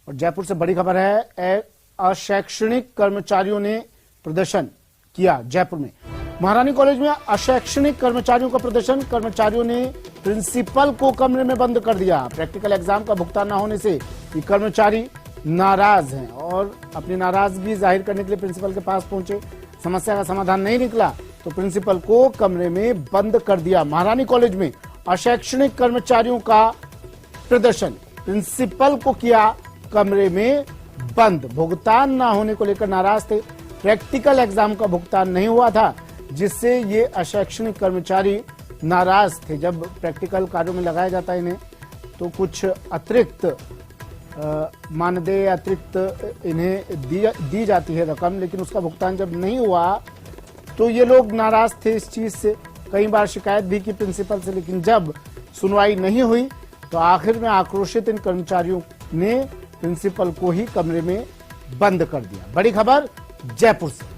और जयपुर से बड़ी खबर है, अशैक्षणिक कर्मचारियों ने प्रदर्शन किया। जयपुर में महारानी कॉलेज में अशैक्षणिक कर्मचारियों का प्रदर्शन। कर्मचारियों ने प्रिंसिपल को कमरे में बंद कर दिया। प्रैक्टिकल एग्जाम का भुगतान न होने से ये कर्मचारी नाराज हैं और अपनी नाराजगी जाहिर करने के लिए प्रिंसिपल के पास पहुंचे। समस्या का समाधान नहीं निकला तो प्रिंसिपल को कमरे में बंद कर दिया। महारानी कॉलेज में अशैक्षणिक कर्मचारियों का प्रदर्शन, प्रिंसिपल को किया कमरे में बंद। भुगतान न होने को लेकर नाराज थे। प्रैक्टिकल एग्जाम का भुगतान नहीं हुआ था, जिससे ये अशैक्षणिक कर्मचारी नाराज थे। जब प्रैक्टिकल कार्यों में लगाया जाता है इन्हें, तो कुछ अतिरिक्त मानदेय, अतिरिक्त इन्हें दी जाती है रकम, लेकिन उसका भुगतान जब नहीं हुआ तो ये लोग नाराज थे इस चीज से। कई बार शिकायत भी की प्रिंसिपल से, लेकिन जब सुनवाई नहीं हुई तो आखिर में आक्रोशित इन कर्मचारियों ने प्रिंसिपल को ही कमरे में बंद कर दिया। बड़ी खबर जयपुर से।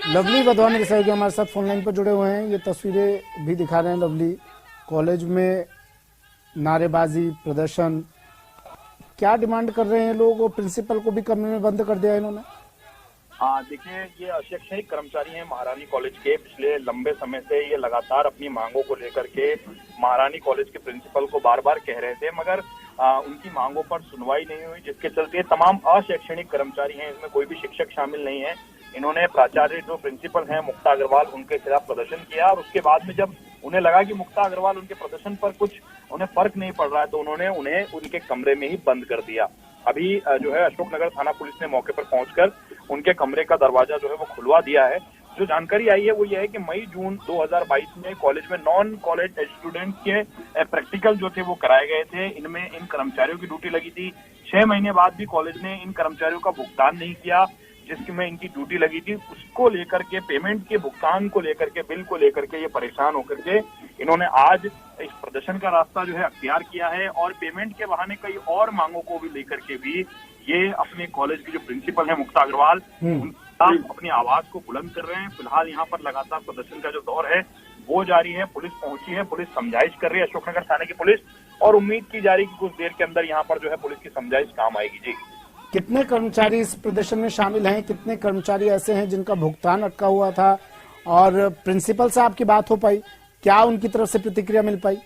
लवली वधवा मेरे सहयोगी हमारे साथ फोन लाइन पर जुड़े हुए हैं। ये तस्वीरें भी दिखा रहे हैं लवली। कॉलेज में नारेबाजी, प्रदर्शन, क्या डिमांड कर रहे हैं लोग? और प्रिंसिपल को भी कमरे में बंद कर दिया इन्होंने। देखिए, ये अशैक्षणिक कर्मचारी हैं महारानी कॉलेज के। पिछले लंबे समय से ये लगातार अपनी मांगों को लेकर के महारानी कॉलेज के प्रिंसिपल को बार बार कह रहे थे, मगर उनकी मांगों पर सुनवाई नहीं हुई, जिसके चलते तमाम अशैक्षणिक कर्मचारी हैं, इसमें कोई भी शिक्षक शामिल नहीं है। इन्होंने प्राचार्य जो प्रिंसिपल हैं मुक्ता अग्रवाल, उनके खिलाफ प्रदर्शन किया और उसके बाद में जब उन्हें लगा कि मुक्ता अग्रवाल उनके प्रदर्शन पर कुछ उन्हें फर्क नहीं पड़ रहा है, तो उन्होंने उन्हें उनके कमरे में ही बंद कर दिया। अभी जो है अशोकनगर थाना पुलिस ने मौके पर पहुंचकर उनके कमरे का दरवाजा जो है वो खुलवा दिया है। जो जानकारी आई है वो ये है कि मई जून 2022 में कॉलेज में नॉन कॉलेज स्टूडेंट के प्रैक्टिकल जो थे वो कराए गए थे। इनमें इन कर्मचारियों की ड्यूटी लगी थी। 6 महीने बाद भी कॉलेज ने इन कर्मचारियों का भुगतान नहीं किया जिसमें इनकी ड्यूटी लगी थी। उसको लेकर के, पेमेंट के भुगतान को लेकर के, बिल को लेकर के ये परेशान होकर के इन्होंने आज इस प्रदर्शन का रास्ता जो है अख्तियार किया है और पेमेंट के बहाने कई और मांगों को भी लेकर के भी ये अपने कॉलेज की जो प्रिंसिपल है मुक्ता अग्रवाल, अपनी आवाज को बुलंद कर रहे हैं। फिलहाल यहाँ पर लगातार प्रदर्शन का जो दौर है वो जारी है। पुलिस पहुंची है, पुलिस समझाइश कर रही है, अशोकनगर थाने की पुलिस, और उम्मीद की जा रही है कि कुछ देर के अंदर यहाँ पर जो है पुलिस की समझाइश काम आएगी। जी, कितने कर्मचारी इस प्रदर्शन में शामिल हैं? कितने कर्मचारी ऐसे हैं जिनका भुगतान अटका हुआ था? और प्रिंसिपल से आपकी बात हो पाई? क्या उनकी तरफ से प्रतिक्रिया मिल पाई?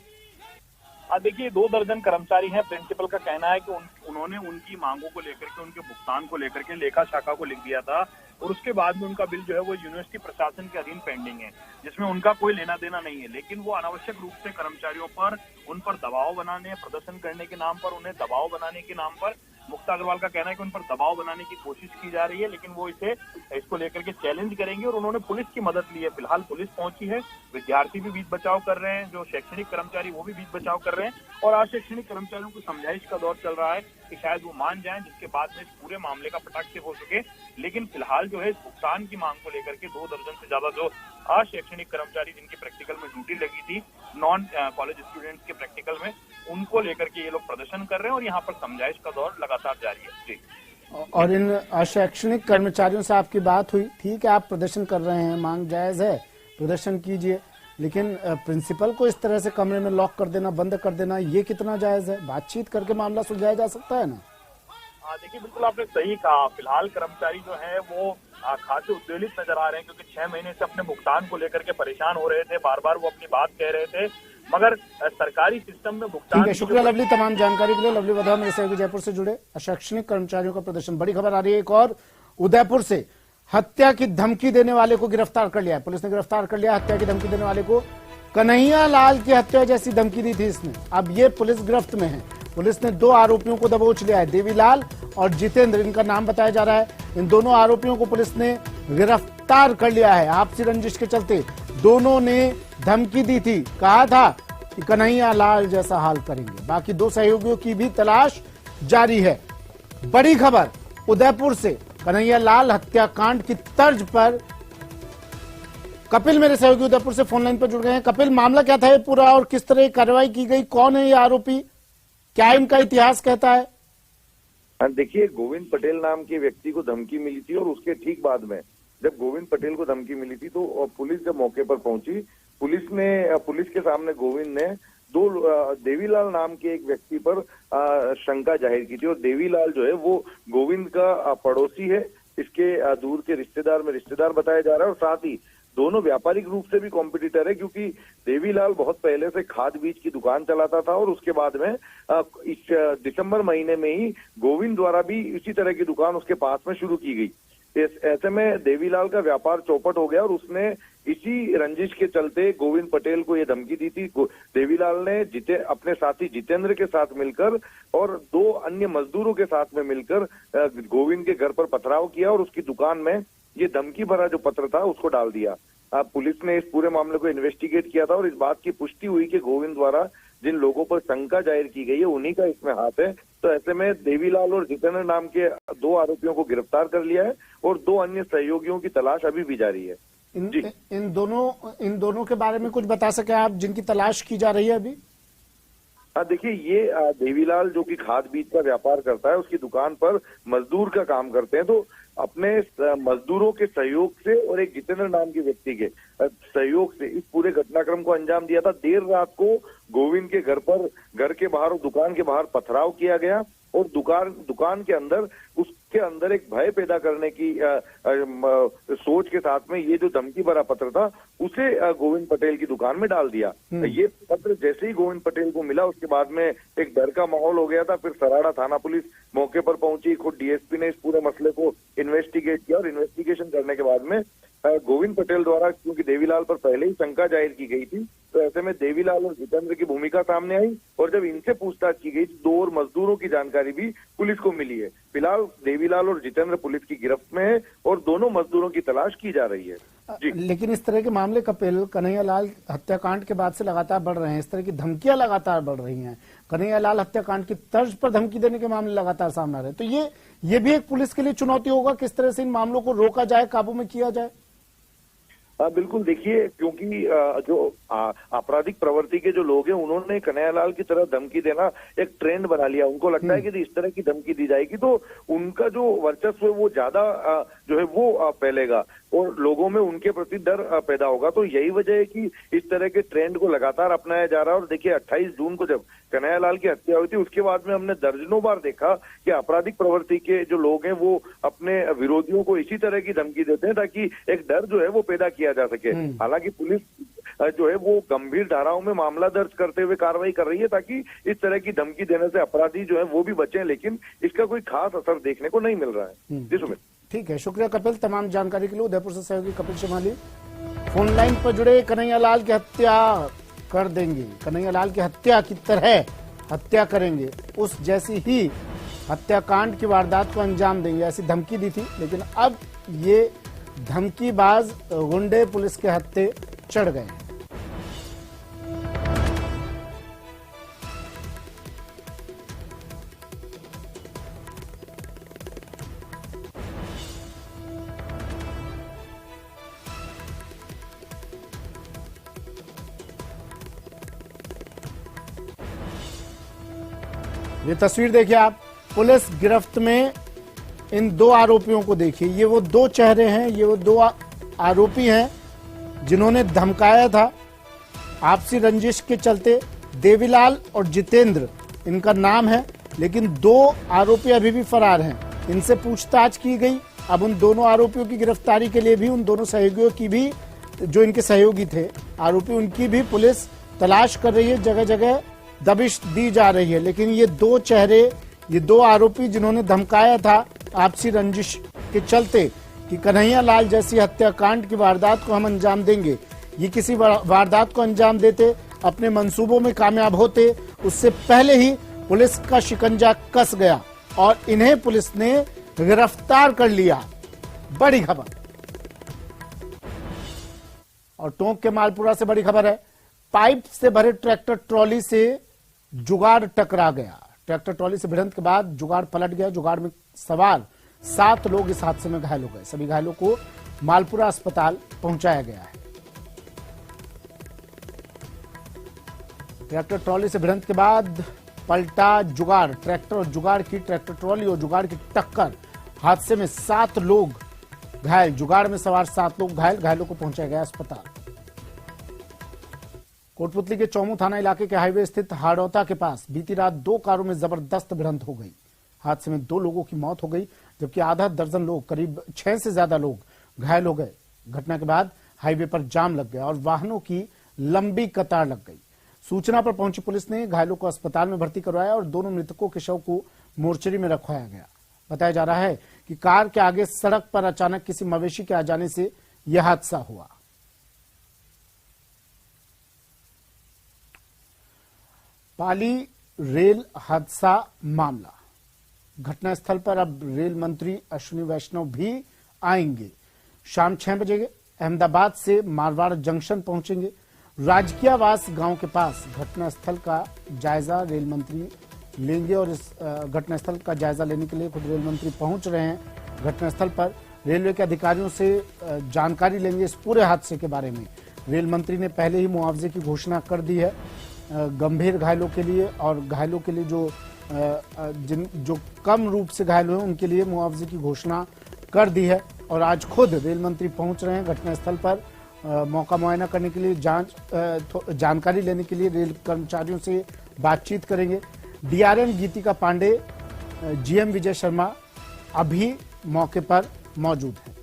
देखिए, 2 दर्जन कर्मचारी हैं। प्रिंसिपल का कहना है कि उन्होंने उनकी मांगों को लेकर के, उनके भुगतान को लेकर के लेखा शाखा को लिख दिया था और उसके बाद में उनका बिल जो है वो यूनिवर्सिटी प्रशासन के अधीन पेंडिंग है, जिसमें उनका कोई लेना देना नहीं है। लेकिन वो अनावश्यक रूप से कर्मचारियों पर, उन पर दबाव बनाने, प्रदर्शन करने के नाम पर, उन्हें दबाव बनाने के नाम पर, मुक्ता अग्रवाल का कहना है कि उन पर दबाव बनाने की कोशिश की जा रही है, लेकिन वो इसको लेकर के चैलेंज करेंगे और उन्होंने पुलिस की मदद ली है। फिलहाल पुलिस पहुंची है, विद्यार्थी भी बीच बचाव कर रहे हैं, जो शैक्षणिक कर्मचारी वो भी बीच बचाव कर रहे हैं और अशैक्षणिक कर्मचारियों को समझाइश का दौर चल रहा है कि शायद वो मान जाएं, जिसके बाद में इस पूरे मामले का पटाक्षेप हो सके। लेकिन फिलहाल जो है इस भुगतान की मांग को लेकर के 2 दर्जन से ज्यादा जो अशैक्षणिक कर्मचारी जिनकी प्रैक्टिकल में ड्यूटी लगी थी, नॉन कॉलेज स्टूडेंट्स के प्रैक्टिकल में, उनको लेकर के ये लोग प्रदर्शन कर रहे हैं और यहाँ पर समझाइश का दौर लगातार जारी है। जी, और इन अशैक्षणिक कर्मचारियों से आपकी बात हुई? ठीक है, आप प्रदर्शन कर रहे हैं, मांग जायज है, प्रदर्शन कीजिए, लेकिन प्रिंसिपल को इस तरह से कमरे में लॉक कर देना, बंद कर देना, ये कितना जायज है? बातचीत करके मामला सुलझाया जा सकता है ना? देखिए, बिल्कुल आपने सही कहा। फिलहाल कर्मचारी जो है वो खासे उद्वेलित नजर आ रहे हैं, क्योंकि 6 महीने से अपने भुगतान को लेकर के परेशान हो रहे थे। बार बार वो अपनी बात कह रहे थे, मगर सरकारी सिस्टम में भुगतान। ठीक है, शुक्रिया लवली तमाम जानकारी के लिए। लवली वधवा मेरे सहयोगी जयपुर से जुड़े। अशैक्षणिक कर्मचारियों का प्रदर्शन। बड़ी खबर आ रही है एक और, उदयपुर से हत्या की धमकी देने वाले को गिरफ्तार कर लिया। पुलिस ने गिरफ्तार कर लिया हत्या की धमकी देने वाले को। कन्हैया लाल की हत्या जैसी धमकी दी थी इसने। अब ये पुलिस गिरफ्त में है। पुलिस ने 2 आरोपियों को दबोच लिया है, देवीलाल और जितेंद्र, इनका नाम बताया जा रहा है। इन दोनों आरोपियों को पुलिस ने गिरफ्तार कर लिया है। आपसी रंजिश के चलते दोनों ने धमकी दी थी, कहा था कि कन्हैया लाल जैसा हाल करेंगे। बाकी 2 सहयोगियों की भी तलाश जारी है। बड़ी खबर उदयपुर से, कन्हैया लाल हत्याकांड की तर्ज पर कपिल मेरे सहयोगी उदयपुर से फोन लाइन पर जुड़ गए हैं। कपिल, मामला क्या था ये पूरा और किस तरह कार्रवाई की गई? कौन है ये आरोपी? क्या इनका इतिहास कहता है? हाँ, देखिए, गोविंद पटेल नाम के व्यक्ति को धमकी मिली थी और उसके ठीक बाद में जब गोविंद पटेल को धमकी मिली थी तो पुलिस जब मौके पर पहुंची, पुलिस के सामने गोविंद ने देवीलाल नाम के एक व्यक्ति पर शंका जाहिर की थी। और देवीलाल जो है वो गोविंद का पड़ोसी है, इसके दूर के रिश्तेदार बताया जा रहा है। और साथ ही दोनों व्यापारिक रूप से भी कॉम्पिटिटर है, क्योंकि देवीलाल बहुत पहले से खाद बीज की दुकान चलाता था और उसके बाद में इस दिसंबर महीने में ही गोविंद द्वारा भी इसी तरह की दुकान उसके पास में शुरू की गई। ऐसे में देवीलाल का व्यापार चौपट हो गया और उसने इसी रंजिश के चलते गोविंद पटेल को ये धमकी दी थी। देवीलाल ने अपने साथी जितेंद्र के साथ मिलकर और 2 अन्य मजदूरों के साथ में मिलकर गोविंद के घर पर पथराव किया और उसकी दुकान में ये धमकी भरा जो पत्र था उसको डाल दिया। पुलिस ने इस पूरे मामले को इन्वेस्टिगेट किया था और इस बात की पुष्टि हुई कि गोविंद द्वारा जिन लोगों पर शंका जाहिर की गई है उन्हीं का इसमें हाथ है। तो ऐसे में देवीलाल और जितेंद्र नाम के 2 आरोपियों को गिरफ्तार कर लिया है और 2 अन्य सहयोगियों की तलाश अभी भी जारी है। इन दोनों के बारे में कुछ बता सके आप, जिनकी तलाश की जा रही है अभी? हाँ, देखिए, ये देवीलाल जो कि खाद बीज का व्यापार करता है, उसकी दुकान पर मजदूर का काम करते हैं। तो अपने मजदूरों के सहयोग से और एक जितेंद्र नाम के व्यक्ति के सहयोग से इस पूरे घटनाक्रम को अंजाम दिया था। देर रात को गोविंद के घर के बाहर और दुकान के बाहर पथराव किया गया और दुकान के अंदर उसके अंदर एक भय पैदा करने की सोच के साथ में ये जो धमकी भरा पत्र था उसे गोविंद पटेल की दुकान में डाल दिया। ये पत्र जैसे ही गोविंद पटेल को मिला उसके बाद में एक डर का माहौल हो गया था। फिर सराड़ा थाना पुलिस मौके पर पहुंची, खुद डीएसपी ने इस पूरे मसले को इन्वेस्टिगेट किया और इन्वेस्टिगेशन करने के बाद में गोविंद पटेल द्वारा, क्योंकि देवीलाल पर पहले ही शंका जाहिर की गई थी, तो ऐसे में देवीलाल और जितेंद्र की भूमिका सामने आई और जब इनसे पूछताछ की गई तो 2 और मजदूरों की जानकारी भी पुलिस को मिली है। फिलहाल देवीलाल और जितेंद्र पुलिस की गिरफ्त में है और दोनों मजदूरों की तलाश की जा रही है। जी। लेकिन इस तरह के मामले कपिल कन्हैयालाल हत्याकांड के बाद से लगातार बढ़ रहे हैं, इस तरह की धमकियां लगातार बढ़ रही हैं। कन्हैयालाल हत्याकांड की तर्ज पर धमकी देने के मामले लगातार सामने आ रहे हैं। तो ये भी एक पुलिस के लिए चुनौती होगा, किस तरह से इन मामलों को रोका जाए, काबू में किया जाए? बिल्कुल, देखिए, क्योंकि जो आपराधिक प्रवृत्ति के जो लोग हैं उन्होंने कन्हैयालाल की तरह धमकी देना एक ट्रेंड बना लिया। उनको लगता है कि इस तरह की धमकी दी जाएगी तो उनका जो वर्चस्व है वो ज्यादा जो है वो फैलेगा और लोगों में उनके प्रति डर पैदा होगा। तो यही वजह है कि इस तरह के ट्रेंड को लगातार अपनाया जा रहा है। और देखिए, 28 जून को जब कन्हैयालाल की हत्या हुई थी उसके बाद में हमने दर्जनों बार देखा कि आपराधिक प्रवृत्ति के जो लोग हैं वो अपने विरोधियों को इसी तरह की धमकी देते हैं ताकि एक डर जो है वो पैदा किया जा सके। हालांकि पुलिस जो है वो गंभीर धाराओं में मामला दर्ज करते हुए कार्रवाई कर रही है ताकि इस तरह की धमकी देने से अपराधी जो है वो भी बचें, लेकिन इसका कोई खास असर देखने को नहीं मिल रहा है। जी सुमित। ठीक है, शुक्रिया कपिल तमाम जानकारी के लिए। उदयपुर से सहयोगी कपिल शिमाली फोन लाइन पर जुड़े। कन्हैयालाल की हत्या कर देंगे, कन्हैयालाल की हत्या की तरह हत्या करेंगे, उस जैसी ही हत्याकांड की वारदात को अंजाम देंगे, ऐसी धमकी दी थी। लेकिन अब ये धमकीबाज गुंडे पुलिस के हत्थे चढ़ गए। ये तस्वीर देखिए आप, पुलिस गिरफ्त में इन 2 आरोपियों को देखिए। ये वो 2 चेहरे हैं, ये वो 2 आरोपी हैं जिन्होंने धमकाया था आपसी रंजिश के चलते। देवीलाल और जितेंद्र इनका नाम है, लेकिन 2 आरोपी अभी भी फरार हैं। इनसे पूछताछ की गई। अब उन दोनों आरोपियों की गिरफ्तारी के लिए भी, उन दोनों सहयोगियों की भी, जो इनके सहयोगी थे आरोपी, उनकी भी पुलिस तलाश कर रही है। जगह जगह दबिश दी जा रही है। लेकिन ये 2 चेहरे, ये 2 आरोपी जिन्होंने धमकाया था आपसी रंजिश के चलते कि कन्हैयालाल जैसी हत्याकांड की वारदात को हम अंजाम देंगे, ये किसी वारदात को अंजाम देते, अपने मंसूबों में कामयाब होते, उससे पहले ही पुलिस का शिकंजा कस गया और इन्हें पुलिस ने गिरफ्तार कर लिया। बड़ी खबर। और टोंक के मालपुरा से बड़ी खबर है, पाइप से भरे ट्रैक्टर ट्रॉली से जुगाड़ टकरा गया। ट्रैक्टर ट्रॉली से भिड़ंत के बाद जुगाड़ पलट गया। जुगाड़ में सवार 7 लोग इस हादसे में घायल हो गए। सभी घायलों को मालपुरा अस्पताल पहुंचाया गया है। ट्रैक्टर ट्रॉली से भिड़ंत के बाद पलटा जुगाड़, ट्रैक्टर और जुगाड़ की ट्रैक्टर ट्रॉली और जुगाड़ की टक्कर। हादसे में 7 लोग घायल, जुगाड़ में सवार 7 लोग घायल, घायलों को पहुंचाया गया अस्पताल। कोटपुतली के चौमू थाना इलाके के हाईवे स्थित हाड़ौता के पास बीती रात 2 कारों में जबरदस्त भिड़ंत हो गई। हादसे में 2 लोगों की मौत हो गई, जबकि आधा दर्जन लोग, करीब 6 से ज्यादा लोग घायल हो गए। घटना के बाद हाईवे पर जाम लग गया और वाहनों की लंबी कतार लग गई। सूचना पर पहुंची पुलिस ने घायलों को अस्पताल में भर्ती करवाया और दोनों मृतकों के शव को मोर्चरी में रखवाया गया। बताया जा रहा है कि कार के आगे सड़क पर अचानक किसी मवेशी के आ जाने से यह हादसा हुआ। पाली रेल हादसा मामला, घटनास्थल पर अब रेल मंत्री अश्विनी वैष्णव भी आएंगे। शाम 6 बजे अहमदाबाद से मारवाड़ जंक्शन पहुंचेंगे। राजकीयवास गांव के पास घटनास्थल का जायजा रेल मंत्री लेंगे और इस घटनास्थल का जायजा लेने के लिए खुद रेल मंत्री पहुंच रहे हैं। घटनास्थल पर रेलवे के अधिकारियों से जानकारी लेंगे इस पूरे हादसे के बारे में। रेल मंत्री ने पहले ही मुआवजे की घोषणा कर दी है गंभीर घायलों के लिए, और घायलों के लिए जो कम रूप से घायल हुए उनके लिए मुआवजे की घोषणा कर दी है। और आज खुद रेल मंत्री पहुंच रहे हैं घटनास्थल पर मौका मुआयना करने के लिए, जानकारी लेने के लिए रेल कर्मचारियों से बातचीत करेंगे। डीआरएम गीतिका पांडे, जीएम विजय शर्मा अभी मौके पर मौजूद हैं।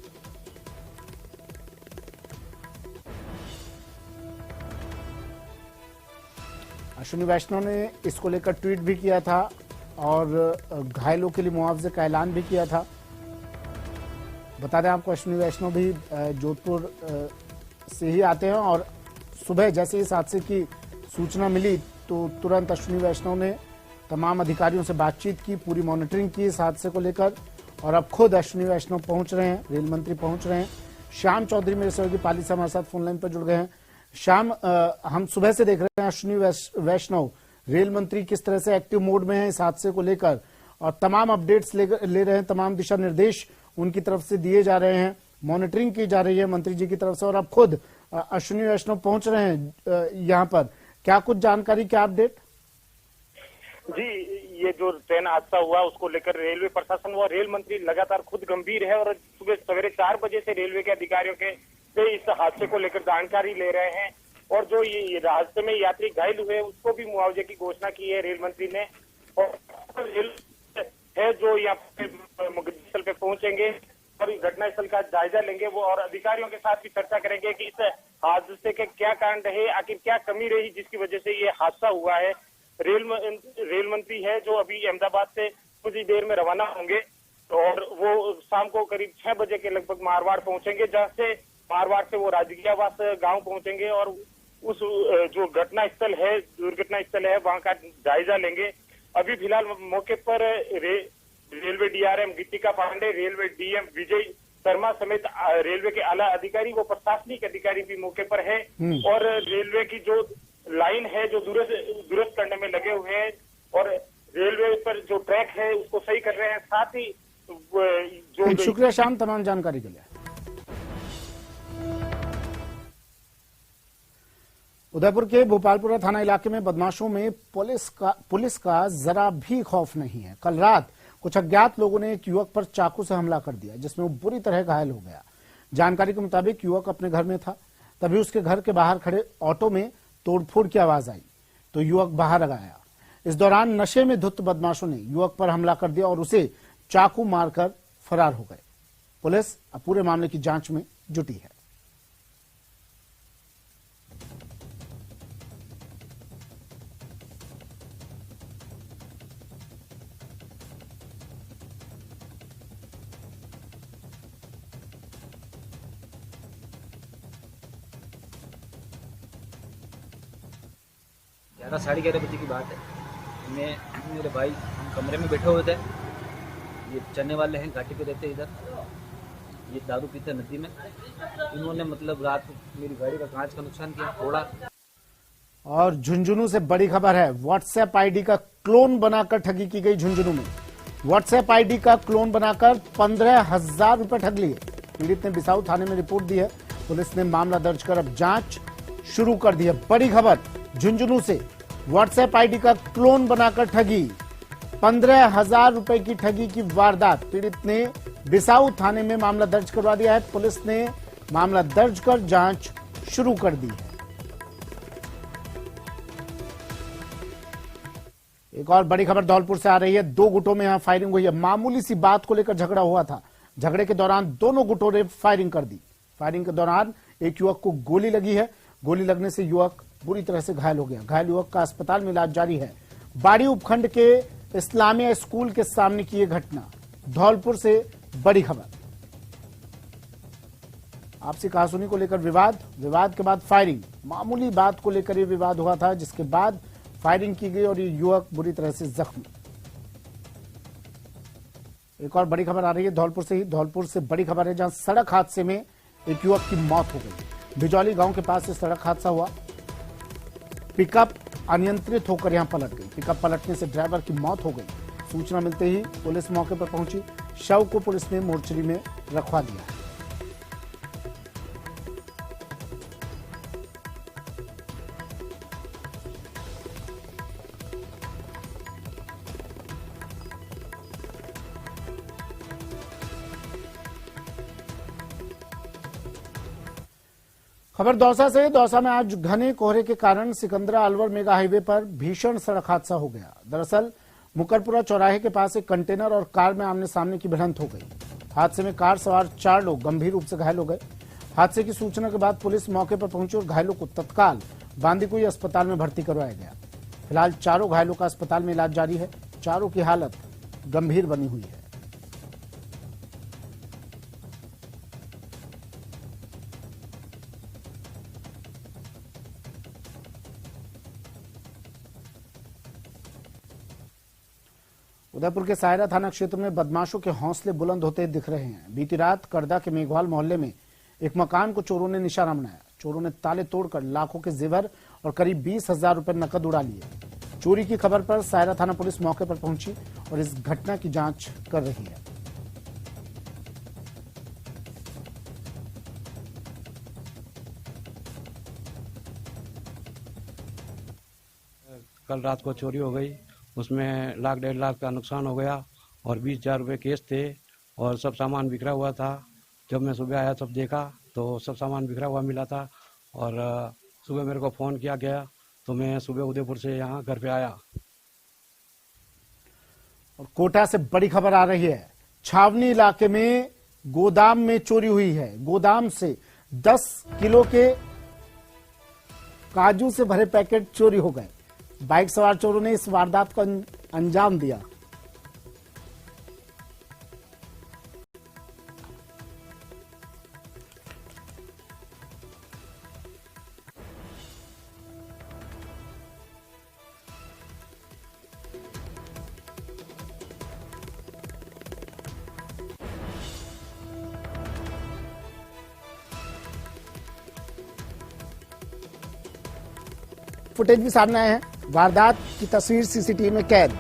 अश्विनी वैष्णव ने इसको लेकर ट्वीट भी किया था और घायलों के लिए मुआवजे का ऐलान भी किया था। बता दें आपको, अश्विनी वैष्णव भी जोधपुर से ही आते हैं और सुबह जैसे इस हादसे की सूचना मिली तो तुरंत अश्विनी वैष्णव ने तमाम अधिकारियों से बातचीत की, पूरी मॉनिटरिंग की इस हादसे को लेकर, और अब खुद अश्विनी वैष्णव पहुंच रहे हैं, रेल मंत्री पहुंच रहे हैं। श्याम चौधरी मेरे सहयोगी पाली से हमारे साथ फोन लाइन पर जुड़ गए हैं। श्याम, हम सुबह से देख रहे हैं अश्विनी वैष्णव, रेल मंत्री किस तरह से एक्टिव मोड में है इस हादसे को लेकर और तमाम अपडेट्स ले रहे हैं, तमाम दिशा निर्देश उनकी तरफ से दिए जा रहे हैं, मॉनिटरिंग की जा रही है मंत्री जी की तरफ से, और अब खुद अश्विनी वैष्णव पहुंच रहे हैं यहाँ पर। क्या कुछ जानकारी, क्या अपडेट? जी, ये जो ट्रेन हादसा हुआ उसको लेकर रेलवे प्रशासन व रेल मंत्री लगातार खुद गंभीर है और सुबह सवेरे 4 बजे से रेलवे के अधिकारियों के से इस हादसे को लेकर जानकारी ले रहे हैं। और जो ये हादसे में यात्री घायल हुए उसको भी मुआवजे की घोषणा की है रेल मंत्री ने। और रेल है जो यहाँ घटनास्थल पे पहुंचेंगे और घटनास्थल का जायजा लेंगे वो, और अधिकारियों के साथ भी चर्चा करेंगे कि इस हादसे के क्या कारण रहे, आखिर क्या कमी रही जिसकी वजह से ये हादसा हुआ है। रेल मंत्री है जो अभी अहमदाबाद से कुछ ही देर में रवाना होंगे और वो शाम को करीब 6 बजे के लगभग मारवाड़ पहुंचेंगे, जहां से मारवाड़ से वो राजकीयवास गांव पहुंचेंगे और उस जो घटनास्थल है, दुर्घटना स्थल है, वहां का जायजा लेंगे। अभी फिलहाल मौके पर रेलवे डीआरएम गीतिका पांडे, रेलवे डीएम विजय शर्मा समेत रेलवे के आला अधिकारी व प्रशासनिक अधिकारी भी मौके पर है और रेलवे की जो लाइन है जो दुरुस्त करने में लगे हुए हैं और रेलवे पर जो ट्रैक है उसको सही कर रहे हैं। साथ ही जो शुक्रिया शाम तमाम जानकारी के लिए। उदयपुर के भोपालपुरा थाना इलाके में बदमाशों में पुलिस का जरा भी खौफ नहीं है। कल रात कुछ अज्ञात लोगों ने एक युवक पर चाकू से हमला कर दिया जिसमें वो बुरी तरह घायल हो गया। जानकारी के मुताबिक युवक अपने घर में था, तभी उसके घर के बाहर खड़े ऑटो में तोड़फोड़ की आवाज आई तो युवक बाहर आ गया। इस दौरान नशे में धुत बदमाशों ने युवक पर हमला कर दिया और उसे चाकू मारकर फरार हो गए। पुलिस अब पूरे मामले की जांच में जुटी है। ग्यारह 11:30 बजे की बात है। मैं मेरे भाई हम कमरे में बैठे हुए थे। ये चलने वाले हैं, घाटी पे रहते इधर, ये दारू पीते नदी में। इन्होंने मतलब रात को मेरी गाड़ी का कांच का नुकसान किया, तोड़ा। और झुंझुनू से बड़ी खबर है, व्हाट्सएप आईडी का क्लोन बनाकर ठगी की गई। झुंझुनू में व्हाट्सएप आईडी का क्लोन बनाकर 15,000 रुपए ठग लिए। पीड़ित ने बिसाऊ थाने में रिपोर्ट दी है। पुलिस ने मामला दर्ज कर अब जांच शुरू कर दी है। बड़ी खबर झुंझुनू से, व्हाट्सएप आईडी का क्लोन बनाकर ठगी, 15,000 रुपए की ठगी की वारदात। पीड़ित ने बिसाऊ थाने में मामला दर्ज करवा दिया है। पुलिस ने मामला दर्ज कर जांच शुरू कर दी है। एक और बड़ी खबर धौलपुर से आ रही है। दो गुटों में यहां फायरिंग हुई है। मामूली सी बात को लेकर झगड़ा हुआ था। झगड़े के दौरान दोनों गुटों ने फायरिंग कर दी। फायरिंग के दौरान एक युवक को गोली लगी है। गोली लगने से युवक बुरी तरह से घायल हो गया। घायल युवक का अस्पताल में इलाज जारी है। बाड़ी उपखंड के इस्लामिया स्कूल के सामने की यह घटना। धौलपुर से बड़ी खबर। आपसी कहासुनी को लेकर विवाद के बाद फायरिंग। मामूली बात को लेकर यह विवाद हुआ था, जिसके बाद फायरिंग की गई और ये युवक बुरी तरह से जख्मी। एक और बड़ी खबर आ रही है धौलपुर से ही। धौलपुर से बड़ी खबर है, जहां सड़क हादसे में एक युवक की मौत हो गई। बिजौली गांव के पास से सड़क हादसा हुआ। पिकअप अनियंत्रित होकर यहां पलट गई। पिकअप पलटने से ड्राइवर की मौत हो गई। सूचना मिलते ही पुलिस मौके पर पहुंची। शव को पुलिस ने मोर्चरी में रखवा दिया है। खबर दौसा से। दौसा में आज घने कोहरे के कारण सिकंदरा अलवर मेगा हाईवे पर भीषण सड़क हादसा हो गया। दरअसल मुकरपुरा चौराहे के पास एक कंटेनर और कार में आमने सामने की भिड़ंत हो गई। हादसे में कार सवार 4 लोग गंभीर रूप से घायल हो गए। हादसे की सूचना के बाद पुलिस मौके पर पहुंची और घायलों को तत्काल बांदीकुई अस्पताल में भर्ती करवाया गया। फिलहाल चारों घायलों का अस्पताल में इलाज जारी है। चारों की हालत गंभीर बनी हुई है। उदयपुर के सायरा थाना क्षेत्र में बदमाशों के हौसले बुलंद होते दिख रहे हैं। बीती रात करदा के मेघवाल मोहल्ले में एक मकान को चोरों ने निशाना बनाया। चोरों ने ताले तोड़कर लाखों के जेवर और करीब 20,000 रुपए नकद उड़ा लिए। चोरी की खबर पर सायरा थाना पुलिस मौके पर पहुंची और इस घटना की जांच कर रही है। कल रात को चोरी हो गई, उसमें 1,00,000 1,50,000 का नुकसान हो गया और 20,000 रुपये केस थे और सब सामान बिखरा हुआ था। जब मैं सुबह आया तब देखा तो सब सामान बिखरा हुआ मिला था और सुबह मेरे को फ़ोन किया गया तो मैं सुबह उदयपुर से यहाँ घर पे आया। और कोटा से बड़ी खबर आ रही है। छावनी इलाके में गोदाम में चोरी हुई है। गोदाम से 10 किलो के काजू से भरे पैकेट चोरी हो गए। बाइक सवार चोरों ने इस वारदात को अंजाम दिया। फुटेज भी सामने आए हैं। वारदात की तस्वीर सीसीटीवी में कैद।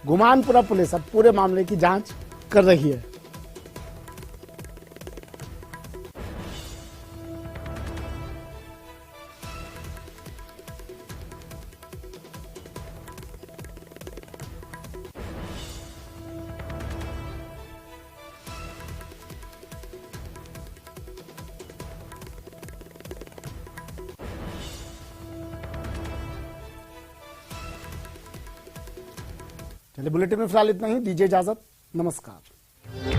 गुमानपुरा पुलिस अब पूरे मामले की जांच कर रही है। चलिए बुलेटिन में फिलहाल इतना ही। दीजिए इजाजत। नमस्कार।